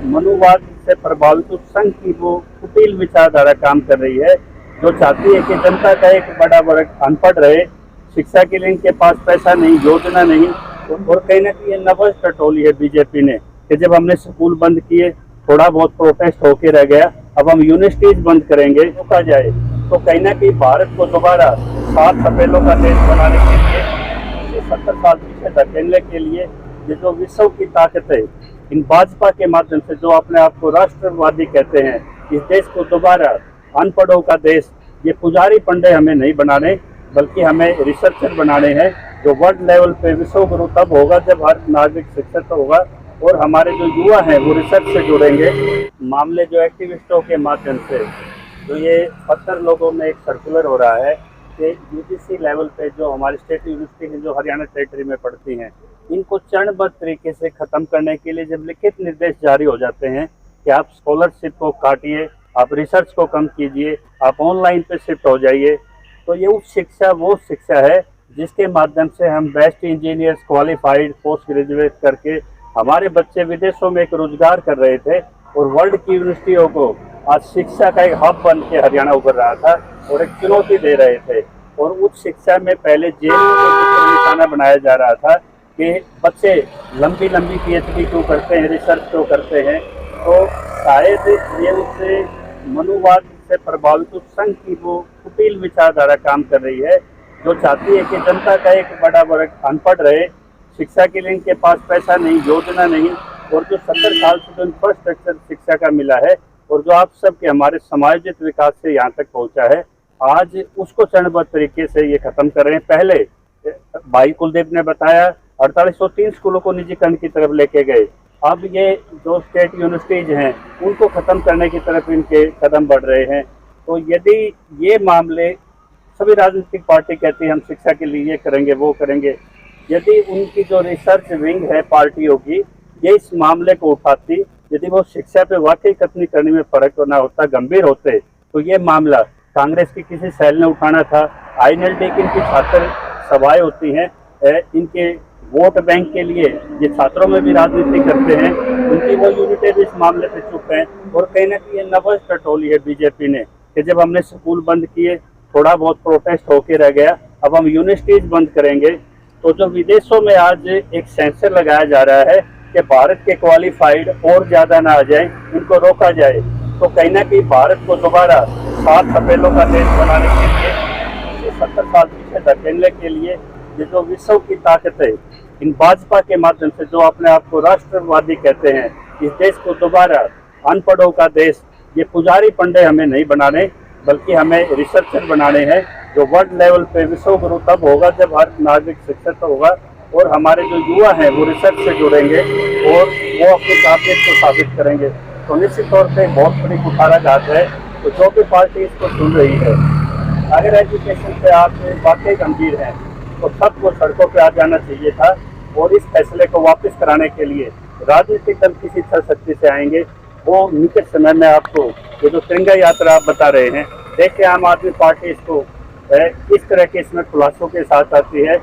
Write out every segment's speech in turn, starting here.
मनुवाद से प्रभावित उस संघ की वो कुटिल विचारधारा काम कर रही है, जो चाहती है कि जनता का एक बड़ा वर्ग अनपढ़ रहे, शिक्षा के लिए इनके पास पैसा नहीं, योजना नहीं। और कहीं ना कहीं ये नवज टटोली है बीजेपी ने कि जब हमने स्कूल बंद किए, थोड़ा बहुत प्रोटेस्ट होके रह गया, अब हम यूनिवर्सिटीज बंद करेंगे, रुका जाए। तो कहीं ना कहीं भारत को दोबारा 7 सफेलों का देश बनाने के लिए 70 साल पीछे धकेलने के लिए ये जो विश्व की ताकत है, इन भाजपा के माध्यम से जो अपने आप को राष्ट्रवादी कहते हैं, इस देश को दोबारा अनपढ़ों का देश, ये पुजारी पंडे हमें नहीं बनाने, बल्कि हमें रिसर्चर बनाने हैं, जो वर्ल्ड लेवल पे विश्व गुरु तब होगा जब हर नागरिक शिक्षित होगा और हमारे जो युवा हैं वो रिसर्च से जुड़ेंगे। मामले जो एक्टिविस्टों के माध्यम से जो ये 70 लोगों में एक सर्कुलर हो रहा है कि यूजीसी लेवल पे जो हमारी स्टेट यूनिवर्सिटी हैं जो हरियाणा टेरिटरी में पड़ती हैं, इनको चरणबद्ध तरीके से ख़त्म करने के लिए जब लिखित निर्देश जारी हो जाते हैं कि आप स्कॉलरशिप को काटिए, आप रिसर्च को कम कीजिए, आप ऑनलाइन पे शिफ्ट हो जाइए, तो ये उच्च शिक्षा वो शिक्षा है जिसके माध्यम से हम best engineers qualified post graduate करके हमारे बच्चे विदेशों में एक रोजगार कर रहे थे और वर्ल्ड की यूनिवर्सिटियों को आज शिक्षा का एक हब बन के हरियाणा उभर रहा था और एक चुनौती दे रहे थे। और उच्च शिक्षा में पहले जेल को निशाना बनाया जा रहा था कि बच्चे लंबी लंबी पीएचडी क्यों करते हैं, रिसर्च क्यों करते हैं। तो शायद ये उससे मनुवाद से प्रभावित उस संघ की वो कुटिल विचारधारा काम कर रही है, जो चाहती है कि जनता का एक बड़ा वर्ग अनपढ़ रहे, शिक्षा के लिए इनके पास पैसा नहीं, योजना नहीं। और जो 70 साल से जो इंफ्रास्ट्रक्चर शिक्षा का मिला है और जो आप सबके हमारे समायोजित विकास से यहाँ तक पहुँचा है, आज उसको चरणबद्ध तरीके से ये खत्म कर रहे हैं। पहले भाई कुलदीप ने बताया 4803 स्कूलों को निजीकरण की तरफ लेके गए, अब ये जो स्टेट यूनिवर्सिटीज हैं उनको ख़त्म करने की तरफ इनके कदम बढ़ रहे हैं। तो यदि ये मामले सभी राजनीतिक पार्टी कहती है हम शिक्षा के लिए ये करेंगे वो करेंगे, यदि उनकी जो रिसर्च विंग है पार्टियों की ये इस मामले को उठाती, यदि वो शिक्षा पे वाकई कतनी करने में फर्क ना होता, गंभीर होते, तो ये मामला कांग्रेस की किसी सेल ने उठाना था। INLD की इनकी छात्र सभाएं होती हैं, इनके वोट बैंक के लिए ये छात्रों में भी राजनीति करते हैं, उनकी वो यूनिटें भी इस मामले पे चुप हैं। और कहीं ना कहीं ये नवज टटोली है बीजेपी ने कि जब हमने स्कूल बंद किए, थोड़ा बहुत प्रोटेस्ट होके रह गया, अब हम यूनिवर्सिटीज बंद करेंगे। तो जो विदेशों में आज एक सेंसर लगाया जा रहा है कि भारत के क्वालिफाइड और ज़्यादा ना आ जाए, इनको रोका जाए, तो कहीं ना कहीं भारत को दोबारा 7 सफेलों का देश बनाने के लिए 70 साल पीछे धकेलने के लिए ये जो विश्व की ताकत है, इन भाजपा के माध्यम से जो अपने आप को राष्ट्रवादी कहते हैं, इस देश को दोबारा अनपढ़ों का देश, ये पुजारी पंडे हमें नहीं बनाने, बल्कि हमें रिसर्चर बनाने हैं, जो वर्ल्ड लेवल पे विश्व गुरु तब होगा जब हर नागरिक शिक्षित होगा और हमारे जो युवा हैं वो रिसर्च से जुड़ेंगे और वो अपनी काबिलियत को साबित करेंगे। तो निश्चित तौर पे बहुत बड़ी कुठाराघात है। तो जो भी पार्टी इसको सुन रही है, अगर एजुकेशन पे आप वाकई गंभीर हैं तो सबको सड़कों पे आ जाना चाहिए था और इस फैसले को वापस कराने के लिए राजनीतिक दल किस इच्छा शक्ति से आएंगे वो निकट समय में आपको ये जो तिरंगा यात्रा आप बता रहे हैं, देखिए आम आदमी पार्टी इसको इस तरह के इसमें खुलासों के साथ आती है,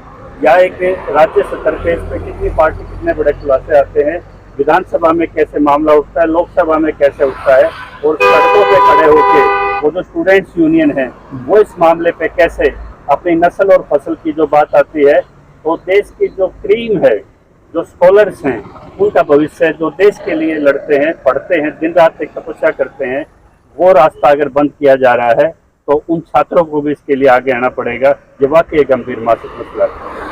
या एक राज्य स्तर पे इस पर कितनी पार्टी कितने बड़े खुलासे आते हैं, विधानसभा में कैसे मामला उठता है, लोकसभा में कैसे उठता है, और सड़कों पे खड़े होकर वो जो स्टूडेंट्स यूनियन है वो इस मामले पे कैसे अपनी नस्ल और फसल की जो बात आती है, तो देश की जो क्रीम है, जो स्कॉलर्स हैं, उनका भविष्य जो देश के लिए लड़ते हैं, पढ़ते हैं, दिन रात एक तपस्या करते हैं, वो रास्ता अगर बंद किया जा रहा है तो उन छात्रों को भी इसके लिए आगे आना पड़ेगा। ये वाकई गंभीर मानसिक मसला है।